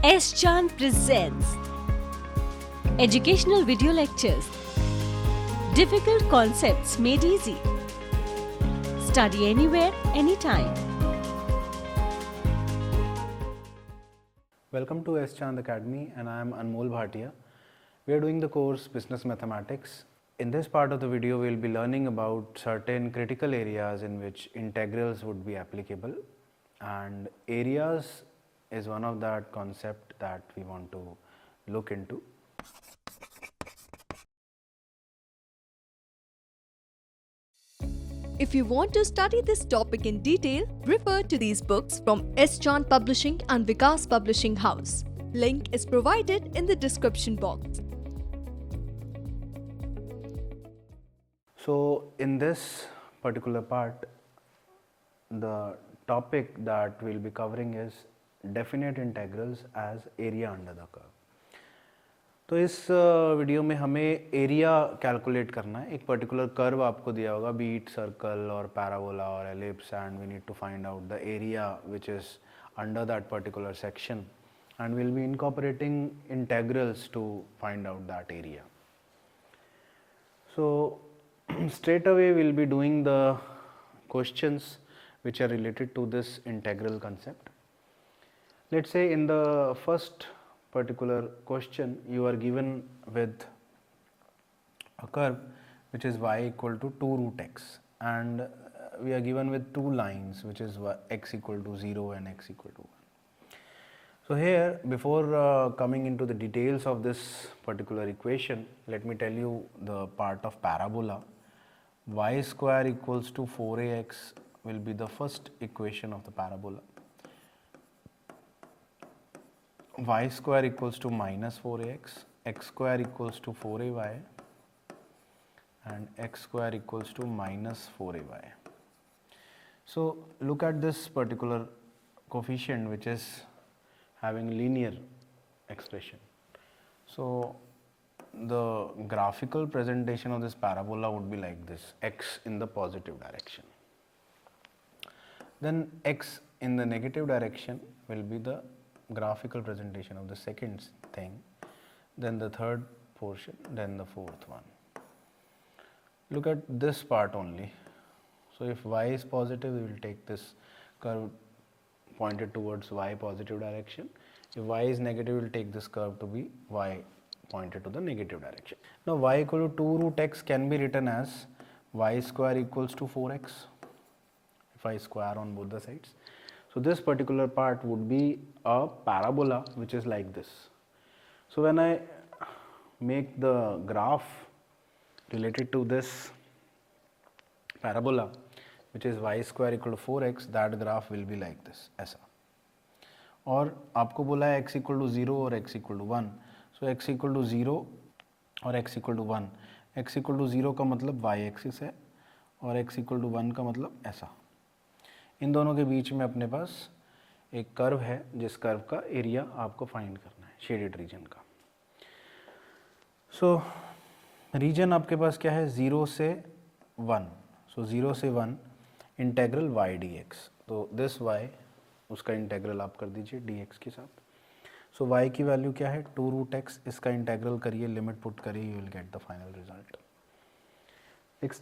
S. Chand presents educational video lectures. Difficult concepts made easy. Study anywhere, anytime. Welcome to S. Chand Academy, and I am Anmol Bhatia. We are doing the course Business Mathematics. In this part of the video, we will be learning about certain critical areas in which integrals would be applicable, and areas is one of that concept that we want to look into. If you want to study this topic in detail, refer to these books from S. Chand Publishing and Vikas Publishing House. Link is provided in the description box. So, in this particular part, the topic that we will be covering is definite integrals as area under the curve. तो इस video में हमें area calculate करना है. एक particular curve आपको दिया होगा, बी इट सर्कल और पैराबोला और ellipse, and we need to find out the area which is under that particular section, and will be incorporating integrals to find out that area. So straight away we'll be doing the questions which are related to this integral concept. Let's say in the first particular question you are given with a curve which is y equal to 2 root x, and we are given with two lines which is x equal to 0 and x equal to 1. So here, before coming into the details of this particular equation, let me tell you the part of parabola. Y square equals to 4ax will be the first equation of the parabola. Y square equals to minus 4ax, x square equals to 4ay, and x square equals to minus 4ay. So look at this particular coefficient which is having linear expression. So the graphical presentation of this parabola would be like this: x in the positive direction, then x in the negative direction will be the graphical presentation of the second thing, then the third portion, then the fourth one. Look at this part only. So if y is positive, we will take this curve pointed towards y positive direction. If y is negative, we will take this curve to be y pointed to the negative direction. Now y equal to 2 root x can be written as y square equals to 4x if I square on both the sides. So this particular part would be a parabola which is like this. So when I make the graph related to this parabola which is y square equal to 4x, that graph will be like this, ऐसा. और आपको बोला है x equal to 0 और x equal to 1. So x equal to 0 और x equal to 1. x equal to 0 का मतलब y axis है और x equal to 1 का मतलब ऐसा. इन दोनों के बीच में अपने पास एक कर्व है जिस कर्व का एरिया आपको फाइंड करना है, शेडेड रीजन का. सो रीजन आपके पास क्या है, 0 से 1. सो 0 से 1 इंटेग्रल y dx. तो दिस y उसका इंटेग्रल आप कर दीजिए dx के साथ. सो y की वैल्यू क्या है, 2 रूट x. इसका इंटेग्रल करिए, लिमिट पुट करिए, you will get the final result.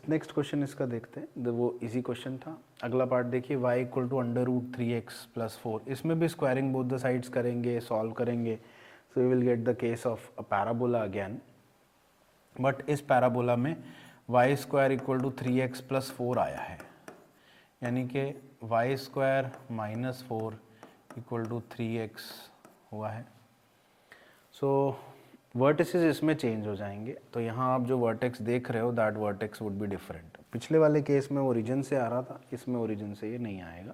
Next question इसका देखते हैं, वो इजी क्वेश्चन था. अगला पार्ट देखिए, y equal to under root 3x plus 4. इसमें भी स्क्वायरिंग बोथ द साइड्स करेंगे, सॉल्व करेंगे. So you will get the case of a parabola again, but इस पैराबोला में y square equal to 3x plus 4 आया है, यानी कि y स्क्वायर माइनस 4 इक्वल टू 3x हुआ है. सो वर्टिसेस इसमें चेंज हो जाएंगे. तो यहाँ आप जो वर्टेक्स देख रहे हो, that vertex would be different. पिछले वाले केस में ओरिजिन से आ रहा था, इसमें ओरिजिन से ये नहीं आएगा.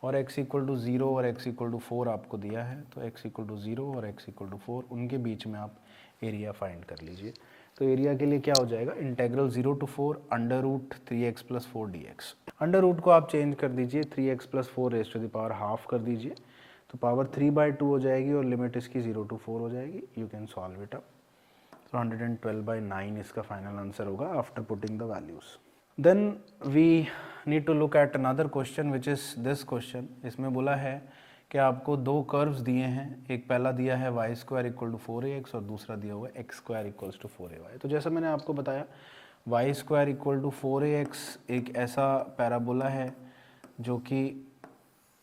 और x इक्वल टू 0 और x इक्वल टू 4 आपको दिया है, तो x इक्वल टू 0 और x इक्वल टू 4, उनके बीच में आप एरिया फाइंड कर लीजिए. तो एरिया के लिए क्या हो जाएगा, integral 0 to 4 under root 3x plus 4 dx. Under root को आप चेंज कर दीजिए, 3x plus 4 raise to the power half कर दीजिए, तो पावर 3/2 हो जाएगी और लिमिट इसकी 0 टू 4 हो जाएगी. You can solve it up. तो 112/9 इसका फाइनल आंसर होगा after putting the values. Then we need to look at another question which is this question. इसमें बोला है कि आपको दो कर्व्स दिए हैं, एक पहला दिया है y square equal to 4ax और दूसरा दिया हुआ है x square equals to 4ay। तो जैसा मैंने आपको बताया y square equal to 4ax एक ऐसा पैराबोला है जो कि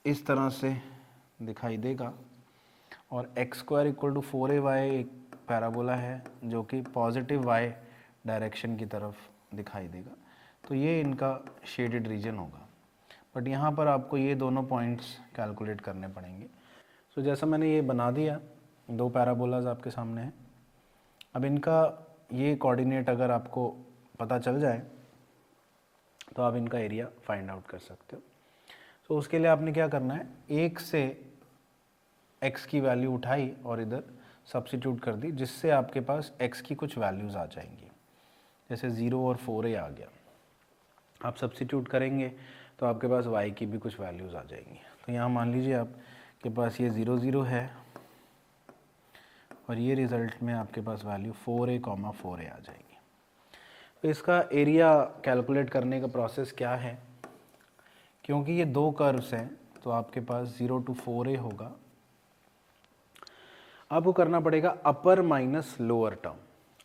इस तरह से दिखाई देगा, और x square equal to 4ay एक पैराबोला है जो कि पॉजिटिव y डायरेक्शन की तरफ दिखाई देगा। तो ये इनका शेडेड रीजन होगा, बट यहाँ पर आपको ये दोनों पॉइंट्स कैलकुलेट करने पड़ेंगे। सो जैसा मैंने ये बना दिया, दो पैराबोलाज आपके सामने हैं। अब इनका ये कोऑर्डिनेट अगर आपको पता चल जाए तो आप इनका एरिया फाइंड आउट कर सकते हो। सो उसके लिए आपने क्या करना है, एक से x की वैल्यू उठाई और इधर सब्स्टिट्यूट कर दी, जिससे आपके पास x की कुछ वैल्यूज़ आ जाएंगी। जैसे 0 और 4a आ गया, आप सब्स्टिट्यूट करेंगे तो आपके पास y की भी कुछ वैल्यूज़ आ जाएंगी। तो यहाँ मान लीजिए आपके पास ये 0 0 है और ये रिज़ल्ट में आपके पास वैल्यू 4a, 4a आ जाएगी। तो इसका एरिया कैलकुलेट करने का प्रोसेस क्या है, क्योंकि ये दो कर्व्स हैं तो आपके पास 0 to 4a होगा। आपको करना पड़ेगा अपर minus lower term,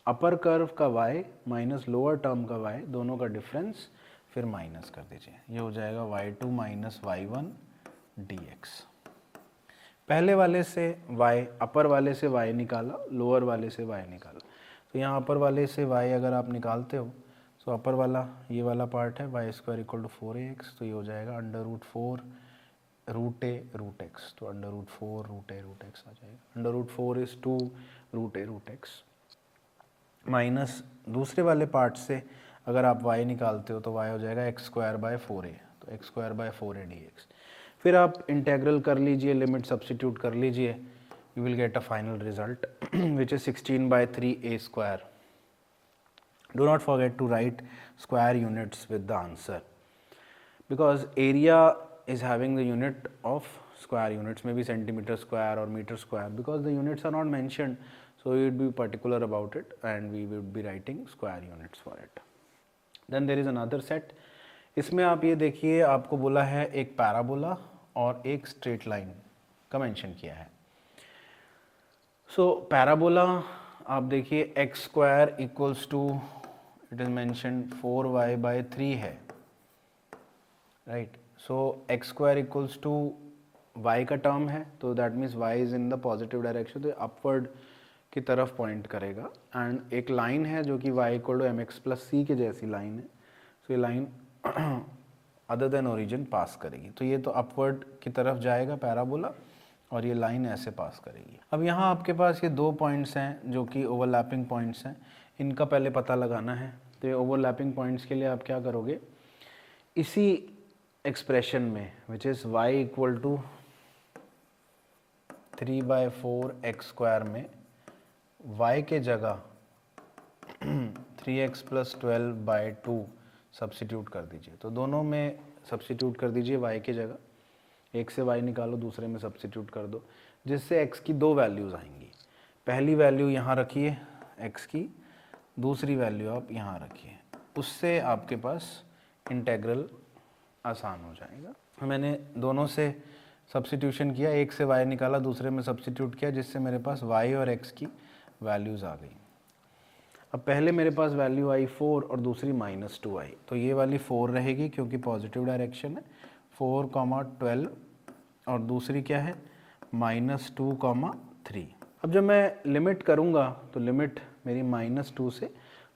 upper curve का y माइनस लोअर टर्म का y, दोनों का डिफरेंस फिर माइनस कर दीजिए। ये हो जाएगा y2 माइनस y1 dx। पहले वाले से y, अपर वाले से y निकाला, लोअर वाले से y निकाला। तो यहाँ अपर वाले से y अगर आप निकालते हो तो अपर वाला ये वाला पार्ट है y square equal to 4ax, तो ये हो जाएगा √4 √a √x। तो √4 √a √x आ जाएगा। √4 इज 2 √a √x माइनस दूसरे वाले पार्ट से अगर आप y निकालते हो तो y हो जाएगा x स्क्वायर बाय 4a, तो x square by 4a dx। फिर आप इंटेग्रल कर लीजिए, लिमिट सब्स्टिट्यूट कर लीजिए, you will get a final result which is 16/3a square. Do not forget to write square units with the answer, because area is having the unit of square units, maybe centimeter square or meter square, because the units are not mentioned, so we would be particular about it and we would be writing square units for it. Then there is another set, इसमें आप ये देखिए आपको बोला है एक parabola और एक स्ट्रेट लाइन का मेंशन किया है। सो पैराबोला आप देखिए x square equals to, it is mention 4y/3 है, right. So x square equals to y का टर्म है, तो that means y is in the positive direction, तो अपवर्ड की तरफ पॉइंट करेगा। एंड एक लाइन है जो कि y equal to mx plus c के जैसी लाइन है, सो ये line other than origin pass करेगी, तो ये तो अपवर्ड की तरफ जाएगा पैराबोला और ये लाइन ऐसे पास करेगी। अब यहाँ आपके पास ये दो पॉइंट्स हैं जो कि ओवरलैपिंग पॉइंट्स हैं, इनका पहले पता लगाना है। तो ये ओवरलैपिंग पॉइंट्स के लिए आप क्या करोगे, इसी एक्सप्रेशन में which is y equal to 3/4x square में y के जगह 3x + 12/2 सब्स्टिट्यूट कर दीजिए। तो दोनों में सब्स्टिट्यूट कर दीजिए y के जगह, एक से y निकालो, दूसरे में सब्स्टिट्यूट कर दो, जिससे x की दो वैल्यूज़ आएंगी। पहली वैल्यू यहाँ रखिए x की, दूसरी वैल्यू आप यहाँ रखिए, उससे आपके पास इंटेग्रल आसान हो जाएगा। मैंने दोनों से सब्स्टिट्यूशन किया, एक से y निकाला, दूसरे में सब्स्टिट्यूट किया, जिससे मेरे पास y और x की वैल्यूज़ आ गई। अब पहले मेरे पास वैल्यू आई 4 और दूसरी -2i, तो ये वाली 4 रहेगी क्योंकि पॉजिटिव डायरेक्शन है, 4, 12 और दूसरी क्या है -2, 3। अब जब मैं लिमिट करूँगा तो लिमिट मेरी -2 से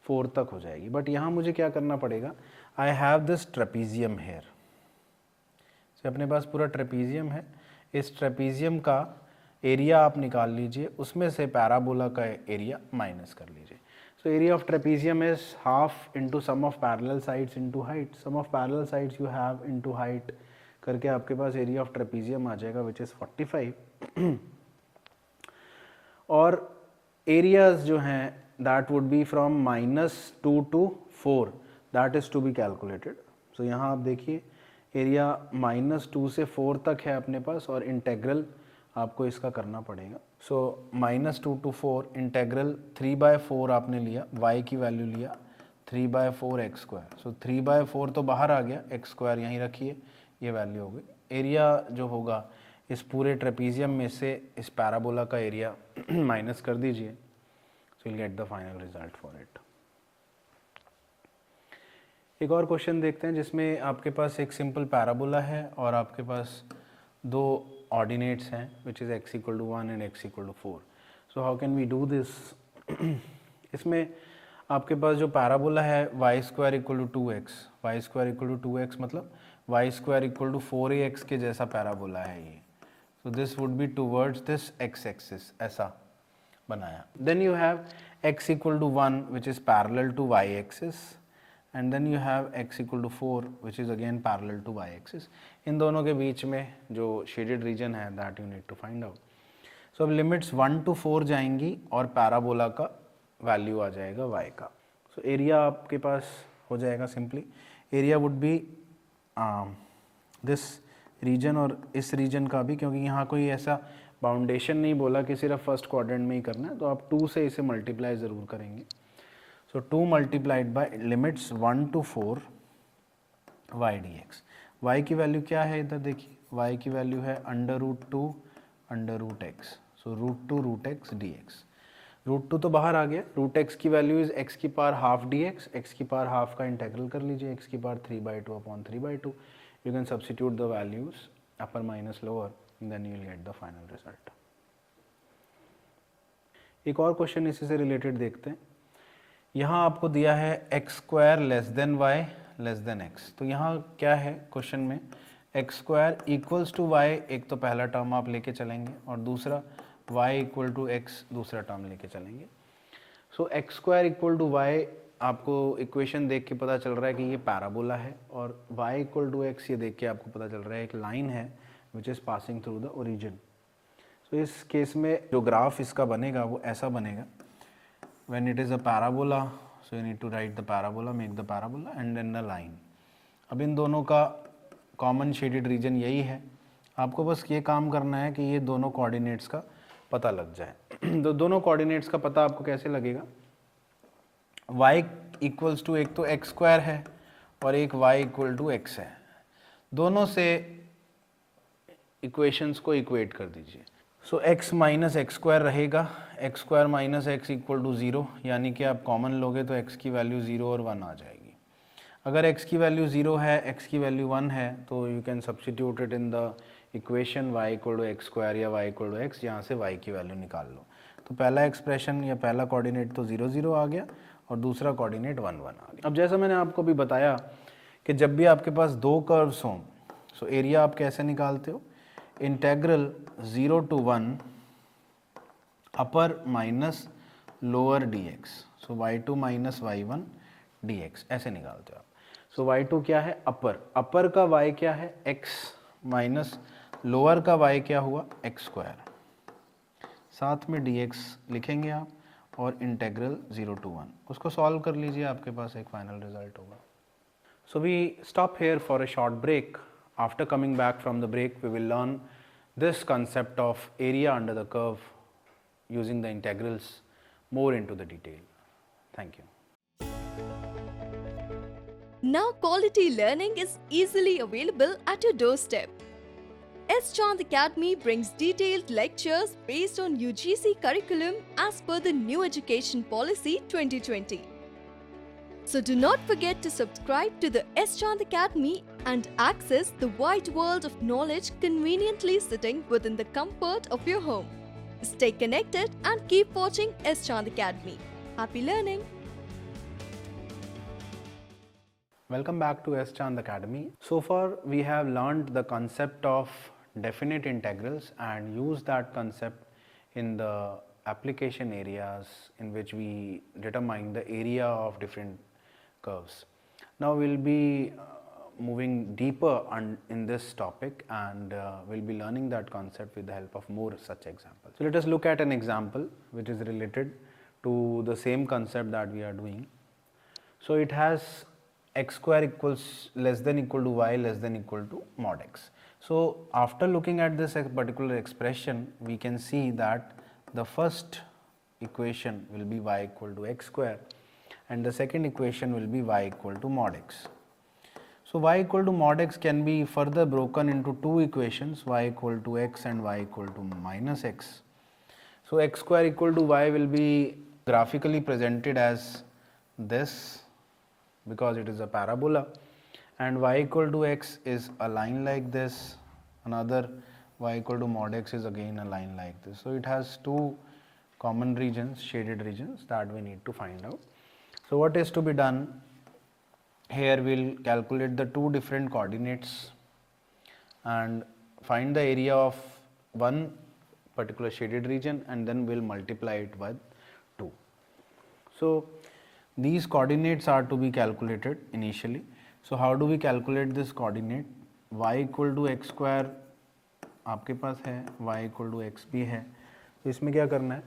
4 तक हो जाएगी। बट यहाँ मुझे क्या करना पड़ेगा, I have this trapezium here, अपने पास पूरा ट्रेपीजियम है, इस ट्रेपीजियम का एरिया आप निकाल लीजिए, उसमें से पैराबोला का एरिया माइनस कर लीजिए। So area of trapezium is half into sum of parallel sides into height. Sum of parallel sides you have into height करके आपके पास area of trapezium आ जाएगा which is 45 और areas जो हैं that would be from -2 to 4, that is to be calculated. So यहाँ आप देखिए area -2 से 4 तक है अपने पास और इंटेग्रल आपको इसका करना पड़ेगा। सो -2 to 4 इंटेग्रल 3/4 आपने लिया, y की वैल्यू लिया 3/4x स्क्वायर। सो 3/4 तो बाहर आ गया, x स्क्वायर यहीं रखिए, ये वैल्यू हो गई। एरिया जो होगा इस पूरे ट्रेपीजियम में से इस पैराबोला का एरिया माइनस कर दीजिए, सो will get the final result for it. एक और क्वेश्चन देखते हैं जिसमें आपके पास एक सिंपल पैराबोला है और आपके पास दो ऑर्डिनेट्स हैं which is x equal to 1 and x equal to 4। So how can we do this? इसमें आपके पास जो पैराबोला है y square equal to 2x, y square equal to 2x मतलब y square equal to 4ax के जैसा parabola है ये। So this would be towards this x axis, ऐसा बनाया। Then you have x equal to 1 which is parallel to y axis, and then you have x equal to 4 which is again parallel to y axis। इन दोनों के बीच में जो shaded region है that you need to find out। so अब limits 1 to 4 जाएंगी और parabola का value आ जाएगा y का। so एरिया आपके पास हो जाएगा simply, area would be this region और इस रीजन का भी, क्योंकि यहाँ कोई ऐसा बाउंडेशन नहीं बोला कि सिर्फ फर्स्ट क्वाड्रेंट में ही करना है, तो आप 2 से इसे मल्टीप्लाई ज़रूर करेंगे। So 2 multiplied by limits 1 to 4 y dx। y की वैल्यू क्या है इधर देखिए, y की वैल्यू है under root 2 under root x, so root 2 root x d x. Root 2 तो बाहर आ गया, रूट एक्स की वैल्यू इज एक्स की power half d x, x की पावर हाफ का इंटेग्रल कर लीजिए, एक्स की power 3/2 upon 3/2। You can substitute the values upper minus lower, then you will get the final result. एक और question इसी से रिलेटेड देखते हैं। यहाँ आपको दिया है x square less than y less than x. तो यहाँ क्या है क्वेश्चन में, x square equals to y एक तो पहला टर्म आप लेके चलेंगे और दूसरा वाई इक्वल टू एक्स दूसरा टर्म लेके चलेंगे। So x square equal to y आपको इक्वेशन देख के पता चल रहा है कि ये पैराबोला है, और वाई इक्वल टू एक्स ये देख के आपको पता चल रहा है एक लाइन है which is passing through the origin. So इस केस में जो ग्राफ इसका बनेगा वो ऐसा बनेगा, when it is a parabola, so you need to write the parabola, make the parabola and then the line। अब इन दोनों का कॉमन शेडेड रीजन यही है, आपको बस ये काम करना है कि ये दोनों कोऑर्डिनेट्स का पता लग जाए। तो दोनों कोऑर्डिनेट्स का पता आपको कैसे लगेगा, y इक्वल्स टू एक तो एक्स स्क्वायर है और एक y इक्वल टू एक्स है, दोनों से इक्वेशंस को इक्वेट कर दीजिए। So x minus x square रहेगा, x square minus x equal to 0, यानी कि आप कॉमन लोगे तो x की वैल्यू 0 और 1 आ जाएगी। अगर x की वैल्यू 0 है, x की वैल्यू 1 है, तो you can substitute it in the equation y equal to x square या y इक्वल टू एक्स, यहाँ से y की वैल्यू निकाल लो। तो पहला एक्सप्रेशन या पहला कोऑर्डिनेट तो 0 0 आ गया और दूसरा कोऑर्डिनेट 1 1 आ गया। अब जैसा मैंने आपको भी बताया कि जब भी आपके पास दो कर्व्स हों, सो एरिया आप कैसे निकालते हो, integral 0 to 1 upper minus lower dx, so y2 minus y1 dx ऐसे निकालते हो आप। सो y2 क्या है, अपर, अपर का y क्या है x माइनस लोअर का y क्या हुआ एक्स स्क्वायर, साथ में dx लिखेंगे आप और इंटेग्रल 0 to 1 उसको सॉल्व कर लीजिए, आपके पास एक फाइनल रिजल्ट होगा। So we stop here for a short break. After coming back from the break, we will learn this concept of area under the curve using the integrals more into the detail. Thank you. Now quality learning is easily available at your doorstep. S. Chand Academy brings detailed lectures based on UGC curriculum as per the New Education Policy 2020. So do not forget to subscribe to the S. Chand Academy and access the wide world of knowledge conveniently sitting within the comfort of your home. Stay connected and keep watching S. Chand Academy. Happy learning! Welcome back to S. Chand Academy. So far we have learned the concept of definite integrals and used that concept in the application areas in which we determine the area of different curves. Now we'll be moving deeper in this topic and we'll be learning that concept with the help of more such examples. So let us look at an example which is related to the same concept that we are doing. So it has x square equals less than equal to y less than equal to mod x. So after looking at this particular expression, we can see that the first equation will be y equal to x square and the second equation will be y equal to mod x. So y equal to mod x can be further broken into two equations, y equal to x and y equal to minus x. So x square equal to y will be graphically presented as this because it is a parabola, and y equal to x is a line like this, another y equal to mod x is again a line like this. So it has two common regions, shaded regions, that we need to find out. So what is to be done? Here we'll calculate the two different coordinates and find the area of one particular shaded region, and then we'll multiply it by 2. So these coordinates are to be calculated initially. So how do we calculate this coordinate? Y equal to x square आपके पास है, y equal to x भी है. तो इसमें क्या करना है,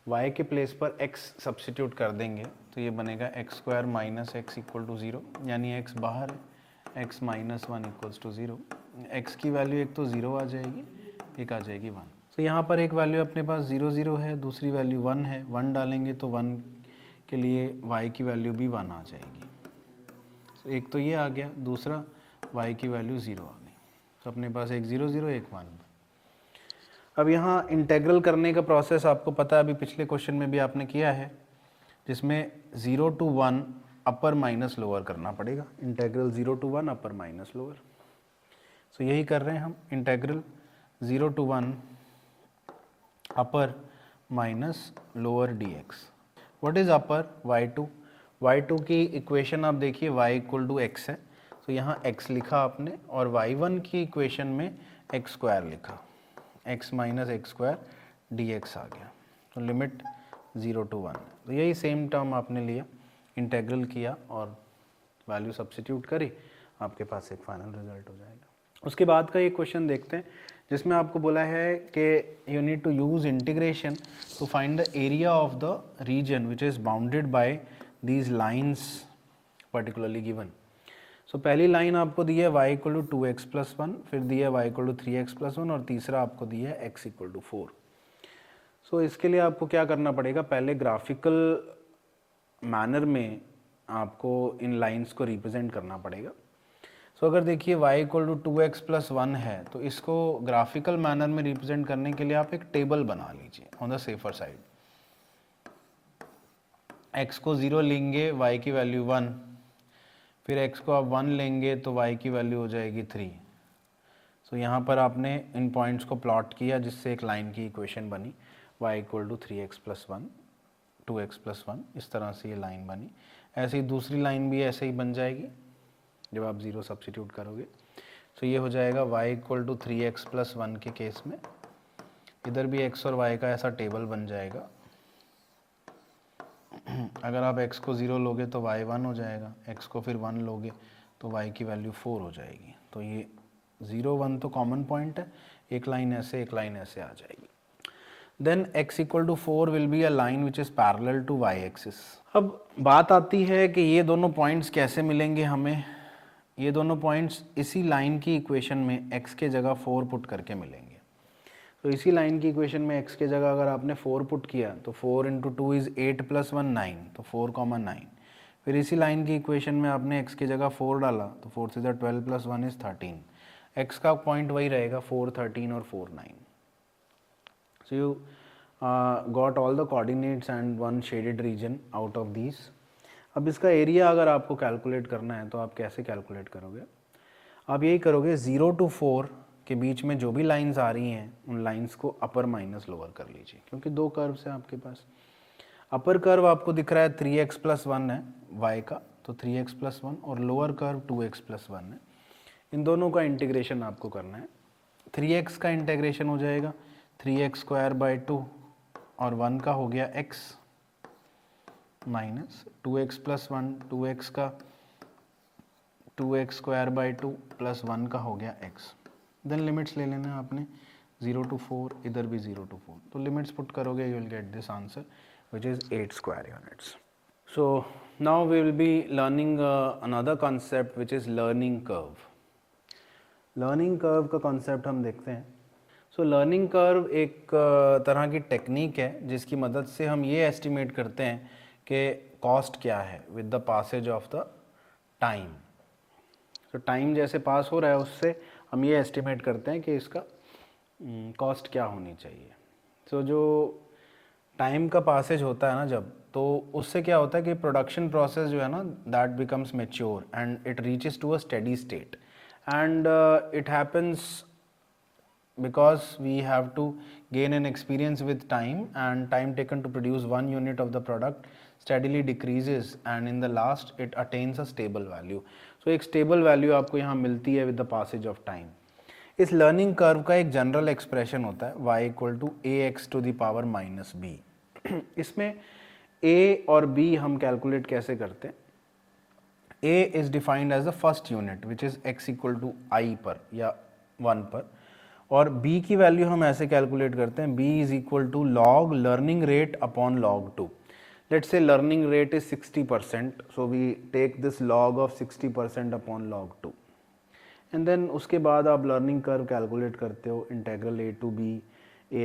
y के प्लेस पर x सब्सिट्यूट कर देंगे तो ये बनेगा x square minus x equal to 0, यानी x बाहर है, x minus 1 equals to 0. x की वैल्यू एक तो 0 आ जाएगी, एक आ जाएगी 1. तो यहाँ पर एक वैल्यू अपने पास 0 0 है, दूसरी वैल्यू 1 है. 1 डालेंगे तो 1 के लिए y की वैल्यू भी 1 आ जाएगी. तो एक तो ये आ गया, दूसरा y की वैल्यू 0 आ गई. तो अपने पास एक 0 0 एक 1. अब यहाँ इंटेग्रल करने का प्रोसेस आपको पता है, अभी पिछले क्वेश्चन में भी आपने किया है, जिसमें 0 to 1 अपर माइनस लोअर करना पड़ेगा. Integral 0 to 1 upper minus lower. So यही कर रहे हैं हम, integral 0 to 1 upper minus lower dx. What is upper? y2. y2 की इक्वेशन आप देखिए, y इक्वल टू x है, तो यहाँ x लिखा आपने, और y1 की इक्वेशन में x स्क्वायर लिखा, x minus x square dx आ गया. तो लिमिट 0 to 1. तो यही सेम टर्म आपने लिया, इंटेग्रल किया और वैल्यू सब्सिट्यूट करी, आपके पास एक फाइनल रिजल्ट हो जाएगा. उसके बाद का ये क्वेश्चन देखते हैं, जिसमें आपको बोला है कि you need to use integration to find the area of the region which is bounded by these lines particularly given. So पहली लाइन आपको दी है y equal to 2x plus 1, फिर दी है y equal to 3x plus 1, और तीसरा आपको दी है x equal to 4. सो इसके लिए आपको क्या करना पड़ेगा, पहले ग्राफिकल मैनर में आपको इन लाइंस को रिप्रेजेंट करना पड़ेगा. सो अगर देखिए y equal to 2x plus 1 है, तो इसको ग्राफिकल मैनर में रिप्रेजेंट करने के लिए आप एक टेबल बना लीजिए on the safer side. x को 0 लेंगे, y की वैल्यू 1, फिर x को आप 1 लेंगे तो y की वैल्यू हो जाएगी 3. सो यहाँ पर आपने इन पॉइंट्स को प्लॉट किया, जिससे एक लाइन की इक्वेशन बनी, y equal to 3x plus 1, 2x plus 1, इस तरह से ये लाइन बनी. ऐसे ही दूसरी लाइन भी ऐसे ही बन जाएगी जब आप 0 सब्सिट्यूट करोगे. सो ये हो जाएगा y equal to 3x plus 1 के केस में. इधर भी x और y का ऐसा टेबल बन जाएगा. अगर आप x को 0 लोगे तो y 1 हो जाएगा, x को फिर 1 लोगे तो y की वैल्यू 4 हो जाएगी. तो ये 0 1 तो कॉमन पॉइंट है, एक लाइन ऐसे एक लाइन ऐसे आ जाएगी. Then x equal to 4 will be a line which is parallel to y axis. अब बात आती है कि ये दोनों पॉइंट्स कैसे मिलेंगे हमें. ये दोनों पॉइंट्स इसी लाइन की इक्वेशन में x के जगह 4 पुट करके मिलेंगे. तो इसी लाइन की इक्वेशन में x के जगह अगर आपने 4 पुट किया तो 4 इंटू 2 इज़ 8 प्लस 1 9, तो 4 कॉमा 9. फिर इसी लाइन की इक्वेशन में आपने x की जगह 4 डाला तो 4 से 12 प्लस 1 इज़ 13. x का पॉइंट वही रहेगा, 4 13 और 4 9. So you got all the coordinates and one shaded region out of these. अब इसका एरिया अगर आपको कैलकुलेट करना है तो आप कैसे कैलकुलेट करोगे, आप यही करोगे 0 to 4 के बीच में जो भी लाइंस आ रही हैं उन लाइंस को अपर माइनस लोअर कर लीजिए, क्योंकि दो कर्व्स हैं आपके पास. अपर कर्व आपको दिख रहा है 3x प्लस 1 है y का, तो 3x प्लस 1, और लोअर कर्व 2x प्लस 1 है. इन दोनों का इंटीग्रेशन आपको करना है. 3x का इंटीग्रेशन हो जाएगा 3x स्क्वायर बाई 2, और 1 का हो गया x, minus 2x plus 1, 2x का 2x स्क्वायर बाई 2 प्लस 1 का हो गया x. देन लिमिट्स ले लेना आपने 0 to 4, इधर भी 0 to 4. तो लिमिट्स पुट करोगे you will get this answer which is 8 square units. So now we will be learning another concept which is learning curve. Learning curve का कॉन्सेप्ट हम देखते हैं. सो लर्निंग कर्व एक तरह की टेक्निक है जिसकी मदद से हम ये एस्टिमेट करते हैं कि कॉस्ट क्या है with the passage of the time. तो टाइम जैसे पास हो रहा है उससे हम ये एस्टिमेट करते हैं कि इसका कॉस्ट क्या होनी चाहिए। सो जो टाइम का पासेज होता है ना जब, तो उससे क्या होता है कि प्रोडक्शन प्रोसेस जो है ना that becomes mature and it reaches to a steady state and it happens because we have to gain an experience with time, and time taken to produce one unit of the product steadily decreases and in the last it attains a stable value. So एक stable value आपको यहाँ मिलती है with the passage of time. इस learning curve का एक general expression होता है y equal to ax to the power minus b. इसमें a और b हम calculate कैसे करते हैं? a is defined as the first unit which is x equal to I पर या 1 पर, और b की वैल्यू हम ऐसे कैलकुलेट करते हैं b is equal to log learning rate upon log 2. Let's say learning rate is 60%, so we take this log of 60% upon log 2 and then उसके बाद आप लर्निंग कर्व कैलकुलेट करते हो integral a to b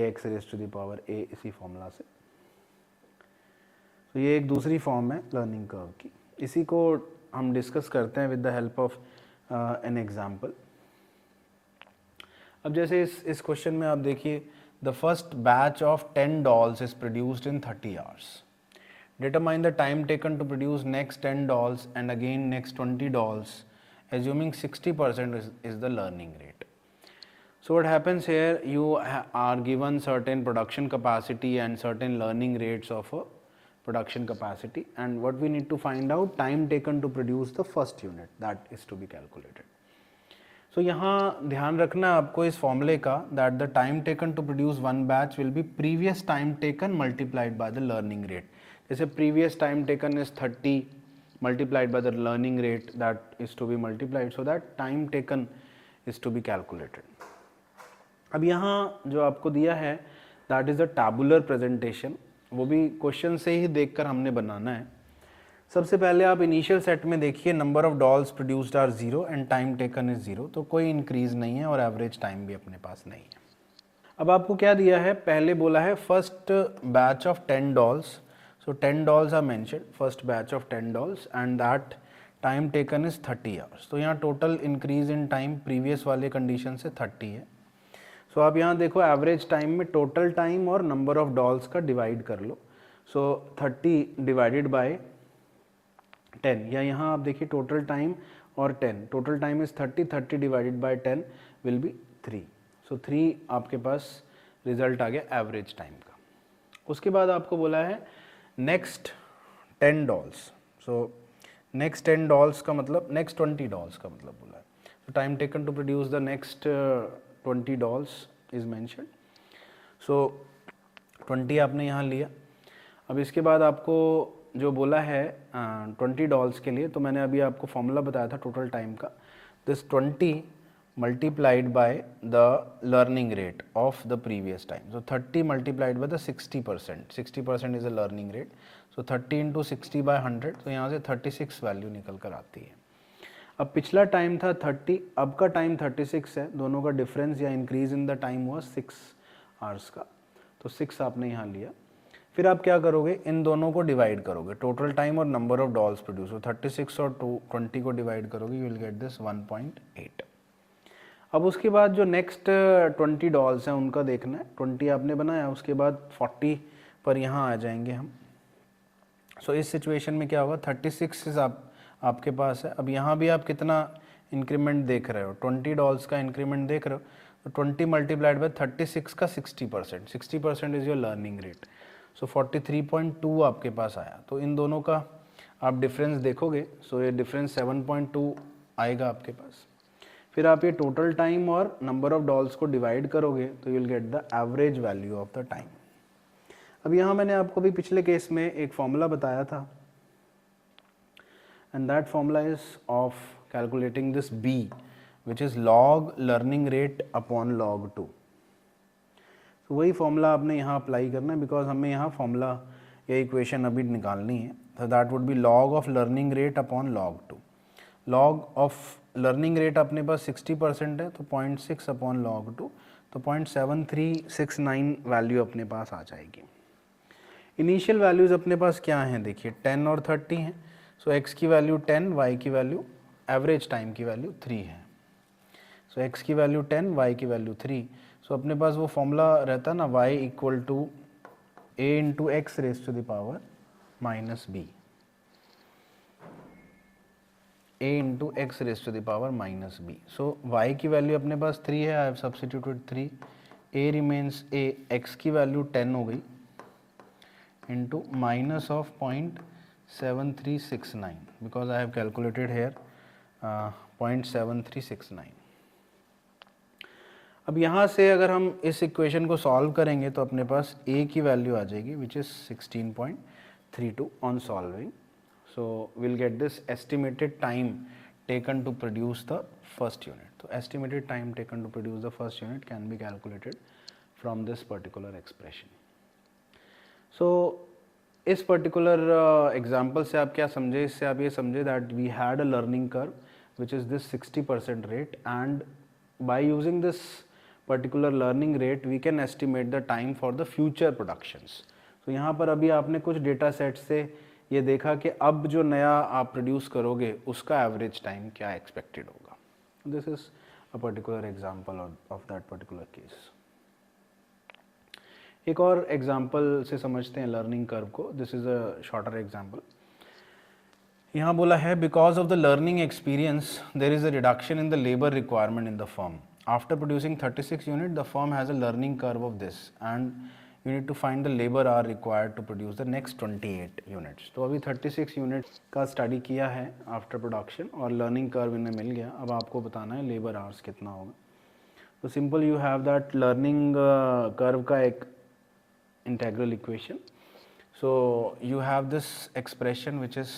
ax raise to the power a इसी formula से. तो ये एक दूसरी फॉर्म है लर्निंग कर्व की, इसी को हम डिस्कस करते हैं with the help of an example. अब जैसे इस क्वेश्चन में आप देखिए, the first batch of 10 dolls is produced in 30 hours. Determine the time taken to produce next 10 dolls and again next 20 dolls assuming 60% is the learning rate. So what happens here, you are given certain production capacity and certain learning rates of a production capacity, and what we need to find out, time taken to produce the first unit, that is to be calculated. So यहाँ ध्यान रखना आपको इस फॉर्मूले का, that the time taken to produce one batch will be previous time taken multiplied by the learning rate. जैसे previous time taken is 30 multiplied by the learning rate that is to be multiplied, so that time taken is to be calculated. अब यहाँ जो आपको दिया है that is the tabular presentation, वो भी question से ही देखकर हमने बनाना है. सबसे पहले आप इनिशियल सेट में देखिए, number of dolls produced are 0 and time taken is 0, तो कोई इंक्रीज नहीं है और एवरेज टाइम भी अपने पास नहीं है. अब आपको क्या दिया है, पहले बोला है first batch of 10 dolls. So 10 dolls are mentioned, first batch of 10 dolls, and that time taken is 30 hours. तो यहाँ total increase in time previous वाले condition से 30 है. So आप यहाँ देखो average time में total time और number of dolls का divide कर लो. So 30 divided by 10, या यहाँ आप देखिए total time और 10, total time is 30, 30 divided by 10 will be 3. So 3 आपके पास result आ गया average time का. उसके बाद आपको बोला है next 10 dolls. So next 10 dolls का मतलब नेक्स्ट 20 डॉल्स का मतलब बोला है. So time taken to produce the next 20 dolls is mention. So 20 आपने यहाँ लिया. अब इसके बाद आपको जो बोला है 20 डॉल्स के लिए, तो मैंने अभी आपको फॉर्मूला बताया था टोटल टाइम का. This 20 multiplied by the learning rate of the previous time. So 30 multiplied by the 60%. 60% is a learning rate. So 30 into 60 by 100. तो यहाँ से 36 वैल्यू निकल कर आती है. अब पिछला टाइम था 30, अब का टाइम 36 है. दोनों का डिफरेंस या इंक्रीज इन द टाइम हुआ 6 आवर्स का. तो 6 आपने यहाँ लिया. फिर आप क्या करोगे, इन दोनों को डिवाइड करोगे, टोटल टाइम और नंबर ऑफ डॉल्स प्रोड्यूस. तो 36 और 20 को डिवाइड करोगे, यू विल गेट दिस 1.8. अब उसके बाद जो नेक्स्ट 20 डॉल्स हैं उनका देखना है. 20 आपने बनाया, उसके बाद 40 पर यहाँ आ जाएंगे हम. सो इस सिचुएशन में क्या होगा, 36 आपके पास है. अब यहाँ भी आप कितना इंक्रीमेंट देख रहे हो, 20 डॉल्स का इंक्रीमेंट देख रहे हो. तो 20 मल्टीप्लाइड बाय 36 का 60%. 60% इज़ योर लर्निंग रेट. सो 43.2 आपके पास आया. तो इन दोनों का आप डिफरेंस देखोगे. सो ये डिफरेंस 7.2 आएगा आपके पास. फिर आप ये टोटल टाइम और नंबर ऑफ डॉल्स को डिवाइड करोगे, तो you will get the average value of the time. अब यहाँ मैंने आपको भी पिछले केस में एक फॉर्मूला बताया था, and that formula is of calculating this b which is log learning rate upon log 2. तो वही फॉर्मूला आपने यहाँ अप्लाई करना है, बिकॉज हमें यहाँ फॉर्मूला या इक्वेशन अभी निकालनी है. तो that would be log of learning rate upon log 2. Log of learning rate अपने पास 60% है, तो 0.6 अपॉन लॉग 2, तो 0.7369 वैल्यू अपने पास आ जाएगी. इनिशियल वैल्यूज़ अपने पास क्या हैं, देखिए 10 और 30 हैं. सो x की वैल्यू 10, y की वैल्यू एवरेज टाइम की वैल्यू 3 है। सो x की वैल्यू 10, y की वैल्यू 3। सो अपने पास वो फॉर्मूला रहता है ना, y equal to a into x raise to the power minus b, a into x raise to the power minus b। So y की वैल्यू अपने पास 3 है, I have substituted 3, a remains a, x की value 10 हो गई into minus of 0.7369 because I have calculated here 0.7369। अब यहाँ से अगर हम इस इक्वेशन को सॉल्व करेंगे तो अपने पास a की वैल्यू आ जाएगी which is 16.32 on solving. So will get this estimated time taken to produce the first unit. तो estimated time taken to produce the first unit can be calculated from this particular expression. So इस particular example से आप क्या समझे, इससे आप ये समझे that we had a learning curve which is this 60% rate, and by using this particular learning rate we can estimate the time for the future productions। तो यहाँ पर अभी आपने कुछ डेटा सेट से ये देखा कि अब जो नया आप प्रोड्यूस करोगे उसका एवरेज टाइम क्या एक्सपेक्टेड होगा। This is a particular example of that particular case. एक और एग्जांपल से समझते हैं लर्निंग कर्व को। This is a shorter example. यहाँ बोला है because of the learning experience there is a reduction in the labour requirement in the firm. After producing 36 units, the firm has a learning curve of this, and you need to find the labor hour required to produce the next 28 units. तो अभी 36 units का study किया है after production और learning curve इन्हें मिल गया। अब आपको बताना है लेबर आवर्स कितना होगा। तो simple you have that learning curve का एक integral equation. So you have this expression which is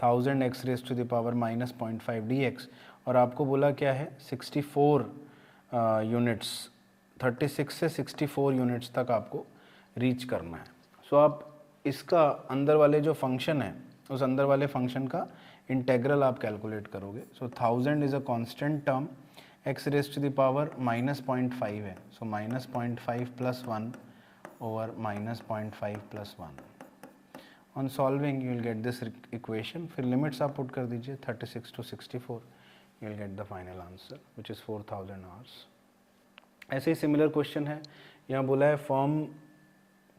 1000 x raise to the power minus 0.5 dx, और आपको बोला क्या है 64 यूनिट्स, 36 से 64 यूनिट्स तक आपको रीच करना है। सो आप इसका अंदर वाले जो फंक्शन है उस अंदर वाले फंक्शन का इंटेग्रल आप कैलकुलेट करोगे। So 1000 is a constant term, x raise to the power minus 0.5 है, so minus 0.5 plus 1 over minus 0.5 plus 1। On solving you will get this equation. फिर लिमिट्स आप पुट कर दीजिए 36 to 64, you will get the final answer which is 4000 hours। ऐसे ही similar question है, यहाँ बोला है फर्म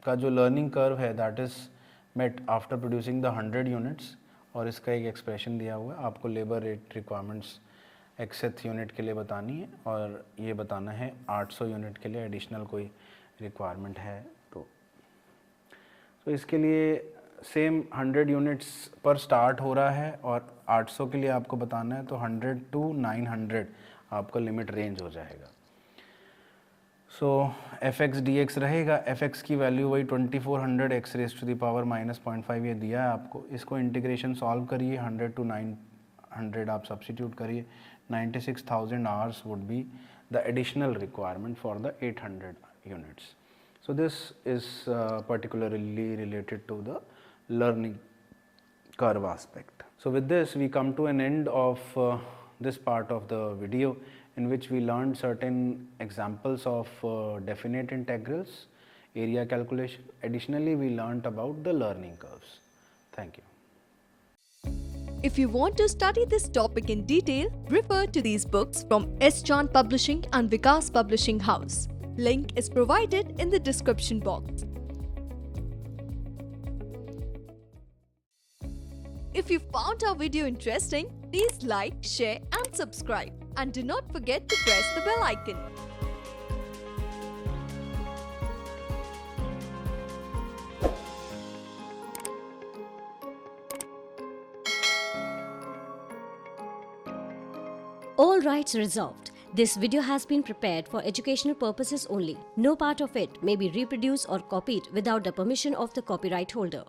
का जो लर्निंग कर्व है that is met after producing the 100 units, और इसका एक एक्सप्रेशन दिया हुआ है। आपको labour rate requirements xth unit के लिए बतानी है, और ये बताना है 800 यूनिट के लिए एडिशनल कोई रिक्वायरमेंट है तो इसके लिए सेम 100 यूनिट्स पर स्टार्ट हो रहा है, और 800 के लिए आपको बताना है, तो 100 to 900 आपका लिमिट रेंज हो जाएगा। सो fx dx रहेगा, fx की वैल्यू वही 2400 x raise to the power minus 0.5 ये दिया है आपको। इसको इंटीग्रेशन सॉल्व करिए, 100 to 900 आप सब्स्टिट्यूट करिए, 96,000 hours would be the additional requirement for the 800 units. So this is particularly related to the learning curve aspect. So with this we come to an end of this part of the video in which we learned certain examples of definite integrals, area calculation. Additionally we learnt about the learning curves. Thank you. If you want to study this topic in detail, refer to these books from S. Chand Publishing and Vikas Publishing House. Link is provided in the description box. If you found our video interesting, please like, share and subscribe. And do not forget to press the bell icon. All rights reserved. This video has been prepared for educational purposes only. No part of it may be reproduced or copied without the permission of the copyright holder.